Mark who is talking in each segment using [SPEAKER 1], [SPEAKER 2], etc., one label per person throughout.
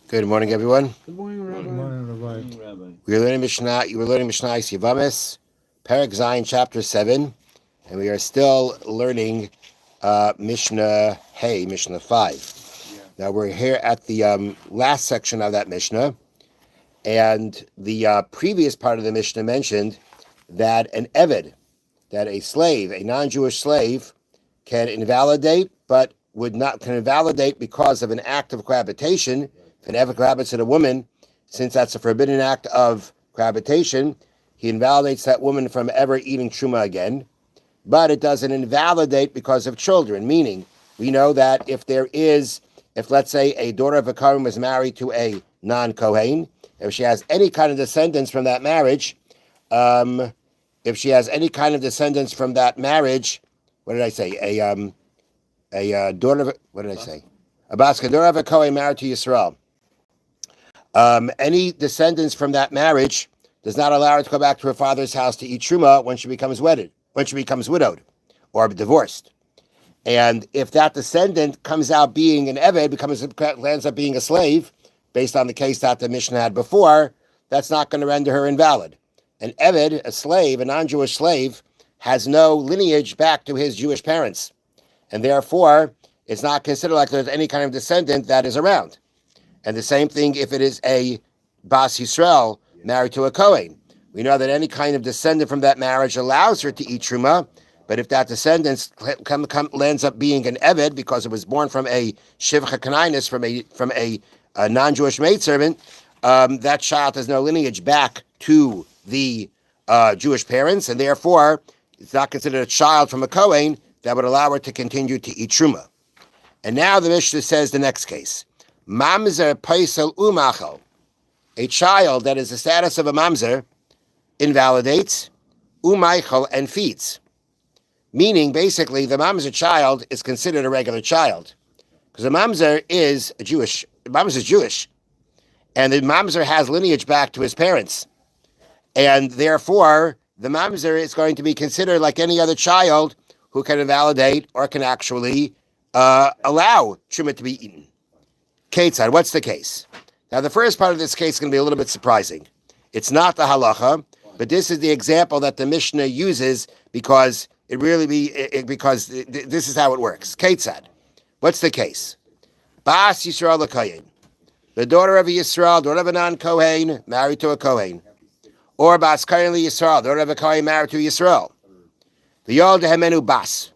[SPEAKER 1] Good morning, everyone.
[SPEAKER 2] Good morning, Rabbi.
[SPEAKER 3] Good morning, Rabbi.
[SPEAKER 1] We're learning Mishnah. You were learning Mishnah Yevamos, Perek Zayin, chapter 7, and we are still learning Mishnah Hey, Mishnah 5. Now we're here at the last section of that Mishnah, and the previous part of the Mishnah mentioned that an Eved, that a slave, a non-Jewish slave, can invalidate, but can invalidate because of an act of cohabitation. If an Eved cohabits with a woman, since that's a forbidden act of cohabitation, he invalidates that woman from ever eating truma again. But it doesn't invalidate because of children, meaning we know that if let's say a daughter of a Kohen was married to a non-Kohen, if she has any kind of descendants from that marriage, what did I say? A daughter of, what did I say? A daughter of a Kohen married to Yisrael. Any descendants from that marriage does not allow her to go back to her father's house to eat truma when she becomes widowed or divorced. And if that descendant comes out being an Eved, lands up being a slave, based on the case that the Mishnah had before, that's not going to render her invalid. An Eved, a slave, a non-Jewish slave, has no lineage back to his Jewish parents. And therefore, it's not considered like there's any kind of descendant that is around. And the same thing if it is a Bas Yisrael married to a Kohen. We know that any kind of descendant from that marriage allows her to eat Truma, but if that descendant lands up being an Eved because it was born from a Shivcha Kanainis, from a non-Jewish maidservant, that child has no lineage back to the Jewish parents, and therefore it's not considered a child from a Kohen that would allow her to continue to eat Truma. And now the Mishnah says the next case. Mamzer paisel umachal. A child that is the status of a mamzer invalidates umaichal and feeds. Meaning, basically, the mamzer child is considered a regular child. Because the mamzer is Jewish. And the mamzer has lineage back to his parents. And therefore, the mamzer is going to be considered like any other child who can invalidate or can actually allow truma to be eaten. Ketzad, what's the case? Now, the first part of this case is going to be a little bit surprising. It's not the halacha, but this is the example that the Mishnah uses because this is how it works. Ketzad, what's the case? Bas Yisrael l'Kohen, the daughter of a Yisrael, daughter of a non-Kohen, married to a Kohen, or Bas Kohen Yisrael, daughter of a Kohen married to Yisrael. The Yol dehemenu Bas,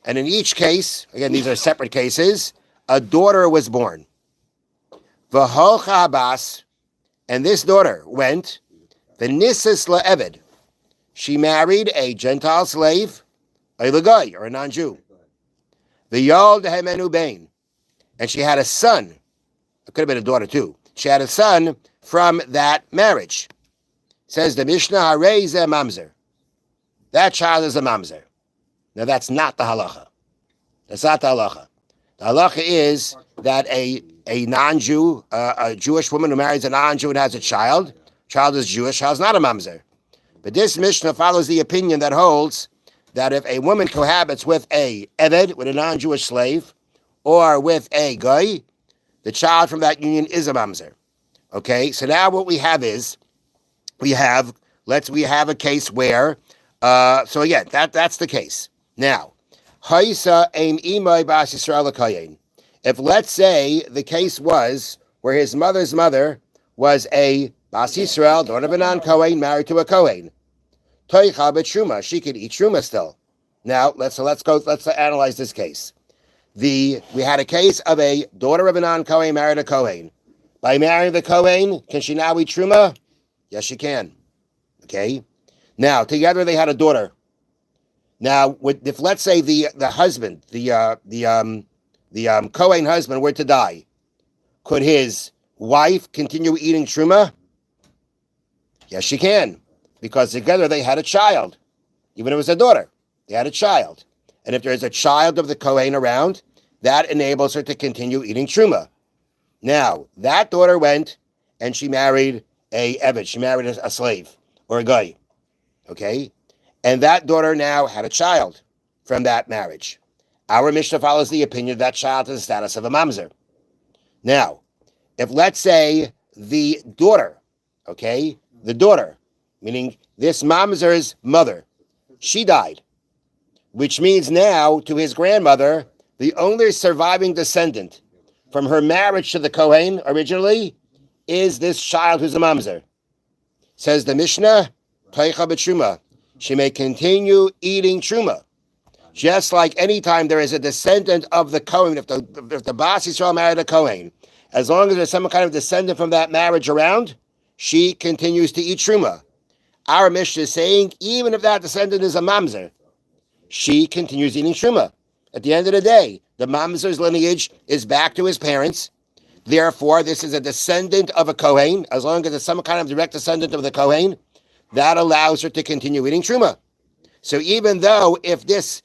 [SPEAKER 1] and in each case, again, these are separate cases, a daughter was born. V'holcha Bas, and this daughter went, the Nisas la'eved. She married a Gentile slave, a Lagoy, or a non-Jew. The Yol dehemenu Bain, and she had a son. It could have been a daughter too. She had a son from that marriage. Says the Mishnah, Harei zeh mamzer. That child is a mamzer. Now that's not the halacha. That's not the halacha. The halacha is that a non-Jew, a Jewish woman who marries a non-Jew and has a child is Jewish, child is not a mamzer. But this Mishnah follows the opinion that holds that if a woman cohabits with a Eved, with a non-Jewish slave, or with a Goy, the child from that union is a mamzer. Okay, so now what we have is, we have a case where, so again, that's the case. Now, if let's say the case was where his mother's mother was a Bas Yisrael, daughter of a non-Kohen, married to a Kohen, she could eat truma still. Now let's analyze this case. We had a case of a daughter of a non-Kohen married a Kohen. By marrying the Kohen, can she now eat truma? Yes, she can. Okay. Now together they had a daughter. Now, if let's say the husband, the Kohen husband were to die, could his wife continue eating truma? Yes, she can, because together they had a child. Even if it was a daughter, they had a child. And if there is a child of the Kohen around, that enables her to continue eating truma. Now, that daughter went and she married a Eved. She married a slave or a guy. Okay? And that daughter now had a child from that marriage. Our Mishnah follows the opinion that child has the status of a mamzer. Now, If let's say the daughter, okay, the daughter, meaning this mamzer's mother, she died, which means now to his grandmother, the only surviving descendant from her marriage to the Kohen originally is this child who's a mamzer. Says the Mishnah, Teicha b'truma, she may continue eating truma. Just like any time there is a descendant of the Kohen, if the Bas Yisrael married a Kohen, as long as there's some kind of descendant from that marriage around, she continues to eat truma. Our Mishnah is saying, even if that descendant is a mamzer, she continues eating truma. At the end of the day, the mamzer's lineage is back to his parents. Therefore, this is a descendant of a Kohen. As long as it's some kind of direct descendant of the Kohen, that allows her to continue eating truma. So even though if this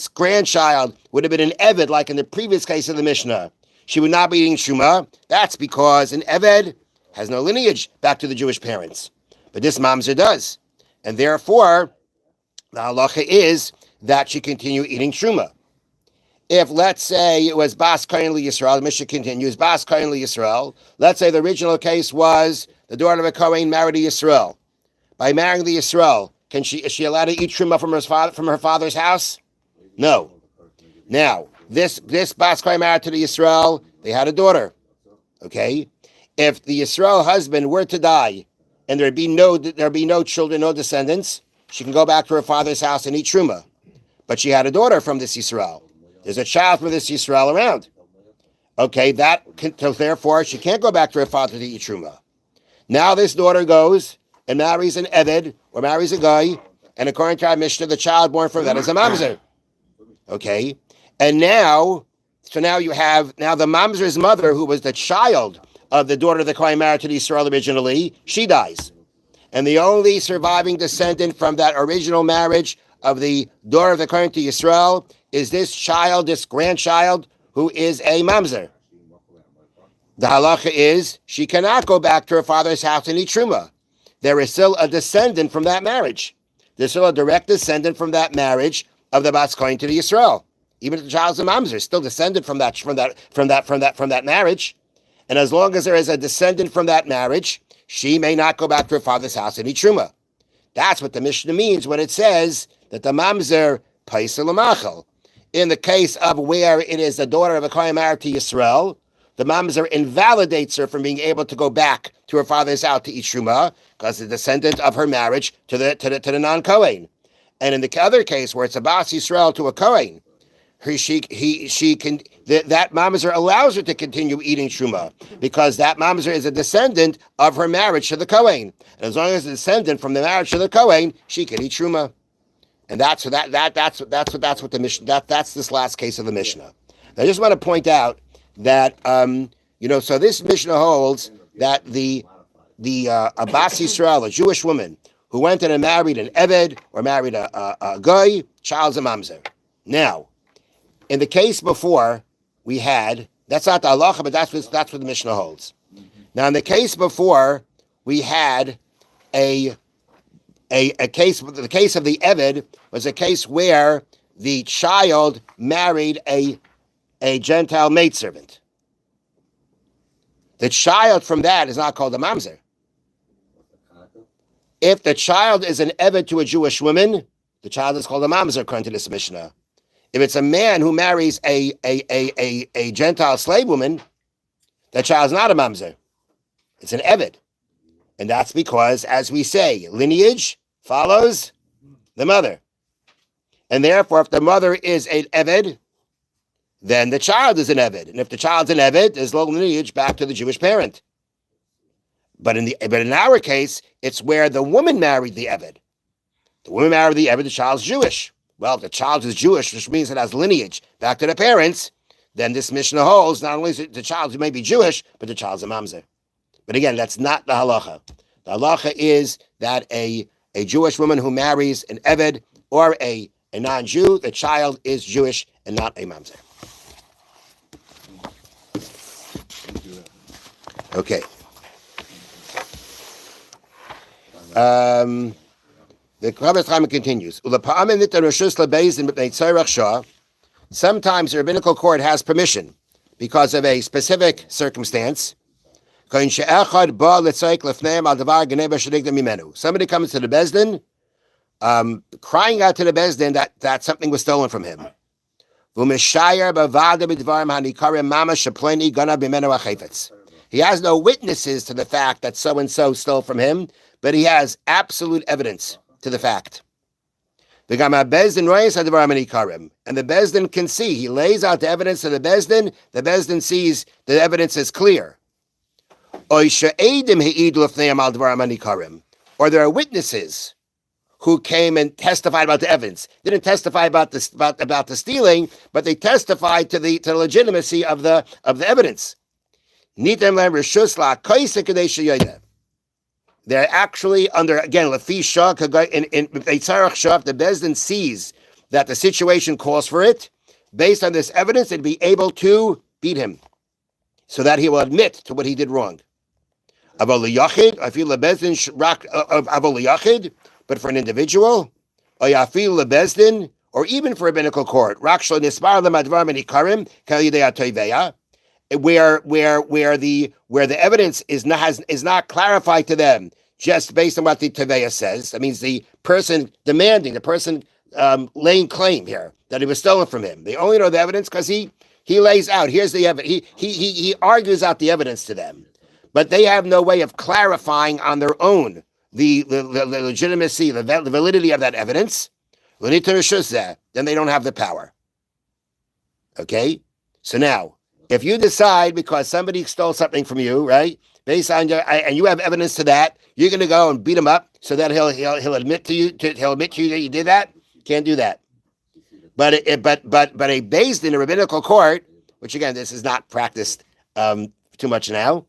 [SPEAKER 1] grandchild would have been an Eved, like in the previous case of the Mishnah, she would not be eating truma. That's because an Eved has no lineage back to the Jewish parents. But this mamzer does. And therefore, the halacha is that she continue eating truma. If, let's say, it was Bas Kohen Yisrael, the Mishnah continues, Bas Kohen Yisrael, let's say the original case was the daughter of a Kohen married a Yisrael. By marrying the Yisrael, is she allowed to eat truma from her father's house? No. Now, this Bas Kohen married to the Yisrael, they had a daughter. Okay? If the Yisrael husband were to die, and there'd be no children, no descendants, she can go back to her father's house and eat truma. But she had a daughter from this Yisrael. There's a child from this Yisrael around. Okay, so therefore she can't go back to her father to eat truma. Now this daughter goes and marries an Eved or marries a guy, and according to our Mishnah, the child born from that is a mamzer. Okay, and now you have the mamzer's mother, who was the child of the daughter of the Chaim married to the Yisrael originally, she dies. And the only surviving descendant from that original marriage of the daughter of the Chaim to Yisrael is this child, this grandchild, who is a mamzer. The halacha is she cannot go back to her father's house and eat truma. There is still a descendant from that marriage. There's still a direct descendant from that marriage of the Bas Kohen to the Yisrael. Even if the child's a mamzer, still descended from that marriage. And as long as there is a descendant from that marriage, she may not go back to her father's house and eat truma. That's what the Mishnah means when it says that the mamzer paisel l'machal. In the case of where it is the daughter of a Kohen married to Yisrael, the mamzer invalidates her from being able to go back to her father's house to eat truma because the descendant of her marriage to the non-Kohen. And in the other case where it's a Bas Yisrael to a Kohen, that mamzer allows her to continue eating truma because that mamzer is a descendant of her marriage to the Kohen. And as long as it's a descendant from the marriage to the Kohen, she can eat truma. And that's what the Mishnah. That's this last case of the Mishnah. I just want to point out that so this Mishnah holds that a Bas Yisrael, a Jewish woman who went in and married an Eved or married a Goy, child's a mamzer. Now, in the case before, we had, that's not the halacha, but that's what the Mishnah holds. Now, in the case before, we had a case, the case of the Eved was a case where the child married a Gentile maidservant. The child from that is not called a mamzer. If the child is an Eved to a Jewish woman, the child is called a mamzer according to this Mishnah. If it's a man who marries a Gentile slave woman, that child's not a mamzer. It's an Eved. And that's because, as we say, lineage follows the mother. And therefore, if the mother is an Eved, then the child is an Eved. And if the child's an Eved, there's no lineage back to the Jewish parent. But in our case, it's where the woman married the Eved. The woman married the Eved, the child's Jewish. Well, if the child is Jewish, which means it has lineage back to the parents, then this Mishnah holds not only is the child who may be Jewish, but the child's a mamzer. But again, that's not the halacha. The halacha is that a Jewish woman who marries an Eved or a non-Jew, the child is Jewish and not a mamzer. Okay. The Chofetz Chaim continues. Sometimes the rabbinical court has permission because of a specific circumstance Somebody comes to the Bezdin, crying out to the Bezdin that something was stolen from him. He has no witnesses to the fact that so-and-so stole from him, but he has absolute evidence to the fact. And the Bezdin can see. He lays out the evidence to the Bezdin sees the evidence is clear. Or there are witnesses who came and testified about the evidence. They didn't testify about the stealing, but they testified to the legitimacy of the evidence. They're actually under, again, Lafi Shah, in Eitzarach Shah, if the Bezdin sees that the situation calls for it, based on this evidence, they'd be able to beat him so that he will admit to what he did wrong. But for an individual, or even for a rabbinical court, where the evidence is not clarified to them just based on what the Teveya says. That means the person laying claim here that it was stolen from him. They only know the evidence because he lays out. Here's the evidence. He argues out the evidence to them, but they have no way of clarifying on their own the legitimacy, the validity of that evidence. Then they don't have the power. Okay, so now, if you decide because somebody stole something from you, right, based on and you have evidence to that, you're going to go and beat him up so that he'll admit to you that you did that. Can't do that. But a based in a rabbinical court, which again this is not practiced too much now.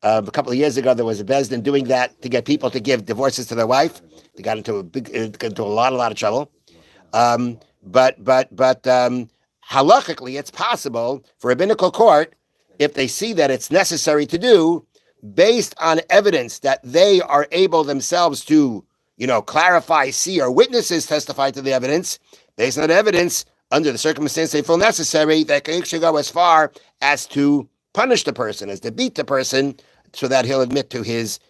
[SPEAKER 1] A couple of years ago, there was a bezdin doing that to get people to give divorces to their wife. They got into a lot of trouble. But halachically, it's possible for a rabbinical court, if they see that it's necessary to do, based on evidence that they are able themselves to, clarify, see, or witnesses testify to the evidence, based on that evidence, under the circumstances they feel necessary, they can actually go as far as to punish the person, as to beat the person, so that he'll admit to his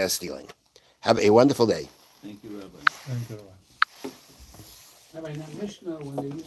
[SPEAKER 1] stealing. Have a wonderful day.
[SPEAKER 2] Thank you, Rabbi. Rabbi, now Mishna, when they